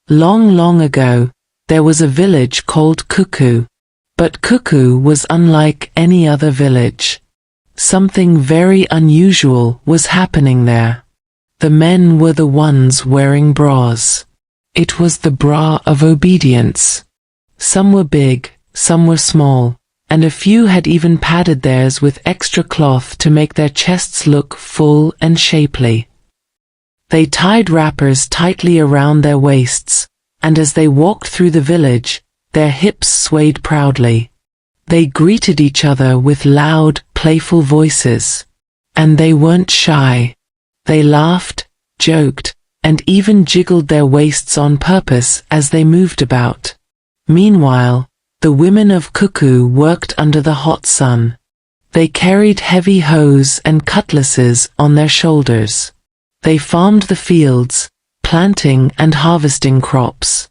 Long, long ago, there was a village called Kuku. But Kuku was unlike any other village. Something very unusual was happening there. The men were the ones wearing bras. It was the bra of obedience. Some were big, some were small, and a few had even padded theirs with extra cloth to make their chests look full and shapely. They tied wrappers tightly around their waists, and as they walked through the village, their hips swayed proudly. They greeted each other with loud, playful voices. And they weren't shy. They laughed, joked, and even jiggled their waists on purpose as they moved about. Meanwhile, the women of Kuku worked under the hot sun. They carried heavy hoes and cutlasses on their shoulders. They farmed the fields, planting and harvesting crops.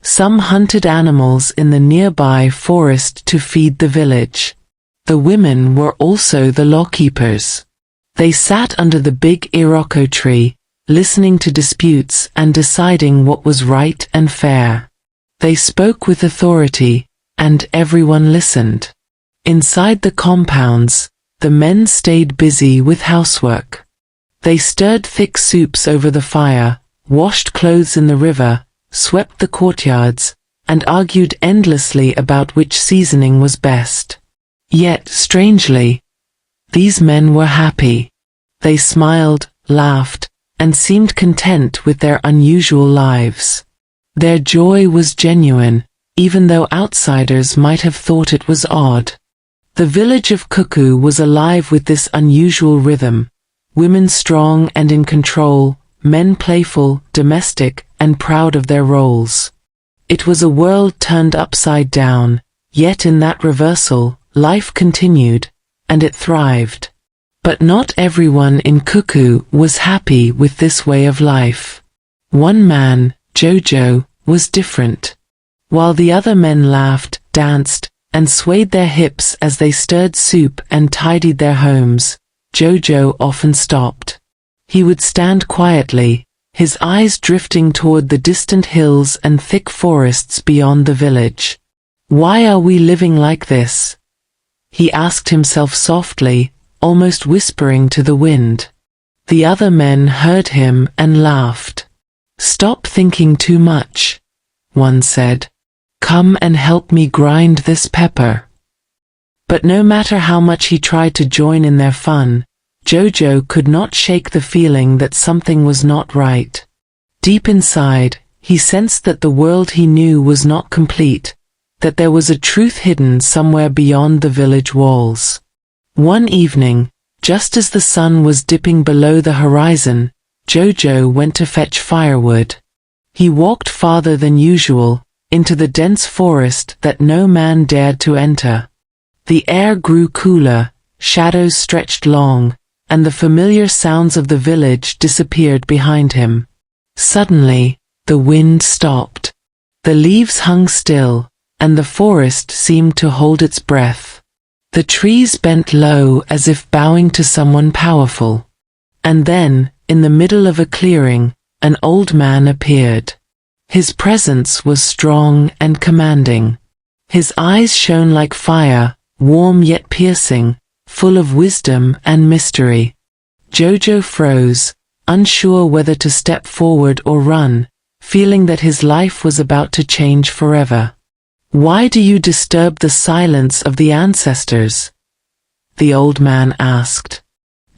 Some hunted animals in the nearby forest to feed the village. The women were also the lawkeepers. They sat under the big iroko tree, listening to disputes and deciding what was right and fair. They spoke with authority, and everyone listened. Inside the compounds, the men stayed busy with housework. They stirred thick soups over the fire, washed clothes in the river, swept the courtyards, and argued endlessly about which seasoning was best. Yet, strangely, these men were happy. They smiled, laughed, and seemed content with their unusual lives. Their joy was genuine, even though outsiders might have thought it was odd. The village of Kuku was alive with this unusual rhythm. Women strong and in control, men playful, domestic, and proud of their roles. It was a world turned upside down, yet in that reversal, life continued, and it thrived. But not everyone in Kuku was happy with this way of life. One man, Jojo, was different. While the other men laughed, danced, and swayed their hips as they stirred soup and tidied their homes, Jojo often stopped. He would stand quietly, his eyes drifting toward the distant hills and thick forests beyond the village. "Why are we living like this?" he asked himself softly, almost whispering to the wind. The other men heard him and laughed. "Stop thinking too much," one said. "Come and help me grind this pepper." But no matter how much he tried to join in their fun, Jojo could not shake the feeling that something was not right. Deep inside, he sensed that the world he knew was not complete, that there was a truth hidden somewhere beyond the village walls. One evening, just as the sun was dipping below the horizon, Jojo went to fetch firewood. He walked farther than usual, into the dense forest that no man dared to enter. The air grew cooler, shadows stretched long, and the familiar sounds of the village disappeared behind him. Suddenly, the wind stopped. The leaves hung still, and the forest seemed to hold its breath. The trees bent low as if bowing to someone powerful. And then, in the middle of a clearing, an old man appeared. His presence was strong and commanding. His eyes shone like fire, warm yet piercing, full of wisdom and mystery. Jojo froze, unsure whether to step forward or run, feeling that his life was about to change forever. "Why do you disturb the silence of the ancestors?" the old man asked.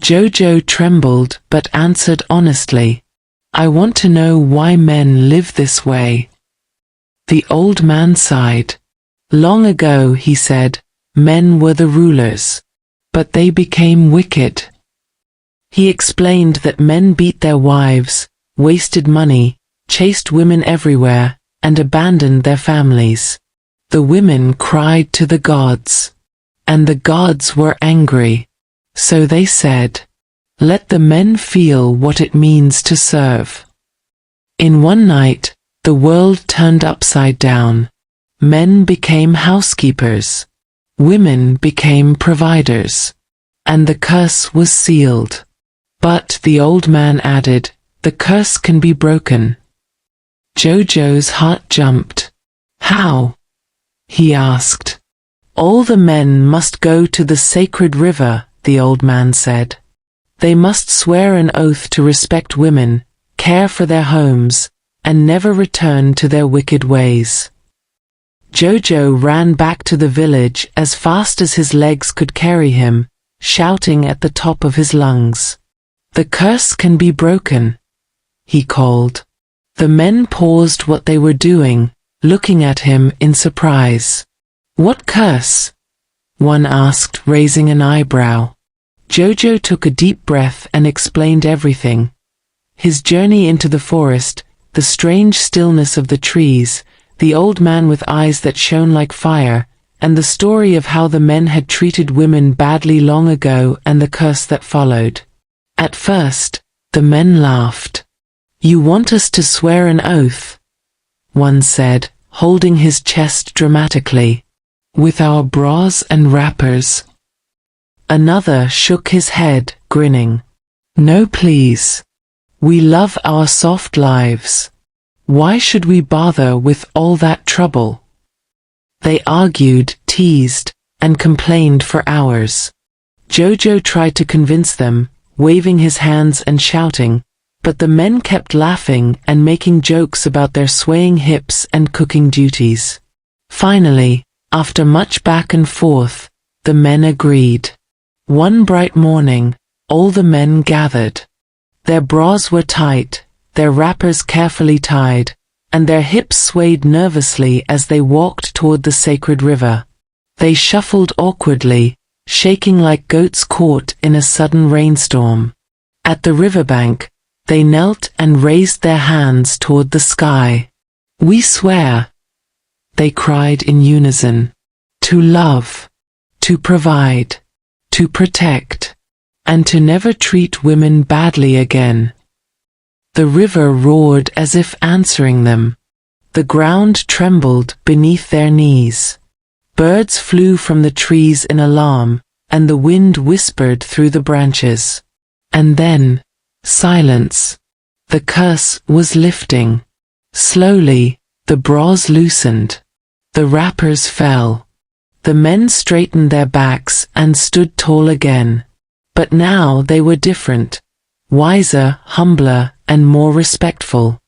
Jojo trembled but answered honestly, "I want to know why men live this way." The old man sighed. "Long ago," he said, "men were the rulers. But they became wicked." He explained that men beat their wives, wasted money, chased women everywhere, and abandoned their families. The women cried to the gods. And the gods were angry. So they said, "Let the men feel what it means to serve." In one night, the world turned upside down. Men became housekeepers. Women became providers. And the curse was sealed. But, the old man added, the curse can be broken. Jojo's heart jumped. How? He asked. All the men must go to the sacred river, the old man said. They must swear an oath to respect women, care for their homes, and never return to their wicked ways. Jojo ran back to the village as fast as his legs could carry him, shouting at the top of his lungs. The curse can be broken, he called. The men paused what they were doing, looking at him in surprise. What curse? One asked, raising an eyebrow. Jojo took a deep breath and explained everything. His journey into the forest, the strange stillness of the trees, the old man with eyes that shone like fire, and the story of how the men had treated women badly long ago and the curse that followed. At first, the men laughed. You want us to swear an oath? One said, holding his chest dramatically. With our bras and wrappers. Another shook his head, grinning. No please. We love our soft lives. Why should we bother with all that trouble? They argued, teased, and complained for hours. Jojo tried to convince them, waving his hands and shouting, but the men kept laughing and making jokes about their swaying hips and cooking duties. Finally, after much back and forth, the men agreed. One bright morning, all the men gathered. Their bras were tight, their wrappers carefully tied, and their hips swayed nervously as they walked toward the sacred river. They shuffled awkwardly, shaking like goats caught in a sudden rainstorm. At the riverbank, they knelt and raised their hands toward the sky. We swear, they cried in unison, to love, to provide, to protect, and to never treat women badly again. The river roared as if answering them. The ground trembled beneath their knees. Birds flew from the trees in alarm, and the wind whispered through the branches. And then, silence. The curse was lifting. Slowly, the bras loosened. The wrappers fell. The men straightened their backs and stood tall again. But now they were different. Wiser, humbler, and more respectful.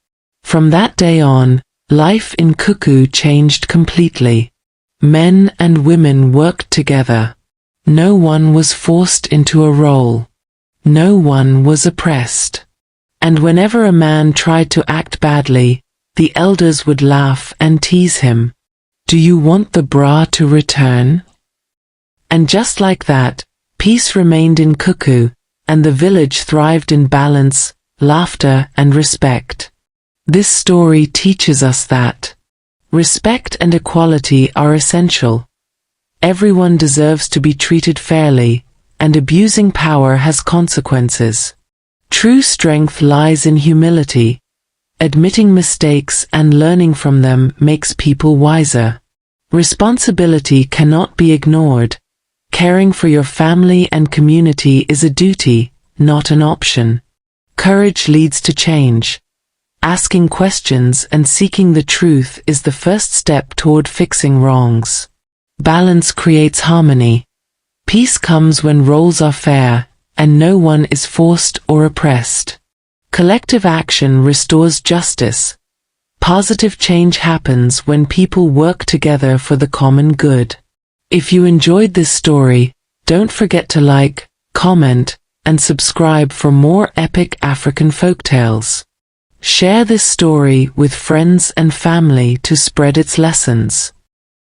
From that day on, life in Kuku changed completely. Men and women worked together. No one was forced into a role. No one was oppressed. And whenever a man tried to act badly, the elders would laugh and tease him. Do you want the bra to return? And just like that, peace remained in Kuku, and the village thrived in balance, laughter, and respect. This story teaches us that respect and equality are essential. Everyone deserves to be treated fairly, and abusing power has consequences. True strength lies in humility. Admitting mistakes and learning from them makes people wiser. Responsibility cannot be ignored. Caring for your family and community is a duty, not an option. Courage leads to change. Asking questions and seeking the truth is the first step toward fixing wrongs. Balance creates harmony. Peace comes when roles are fair, and no one is forced or oppressed. Collective action restores justice. Positive change happens when people work together for the common good. If you enjoyed this story, don't forget to like, comment, and subscribe for more epic African folktales. Share this story with friends and family to spread its lessons.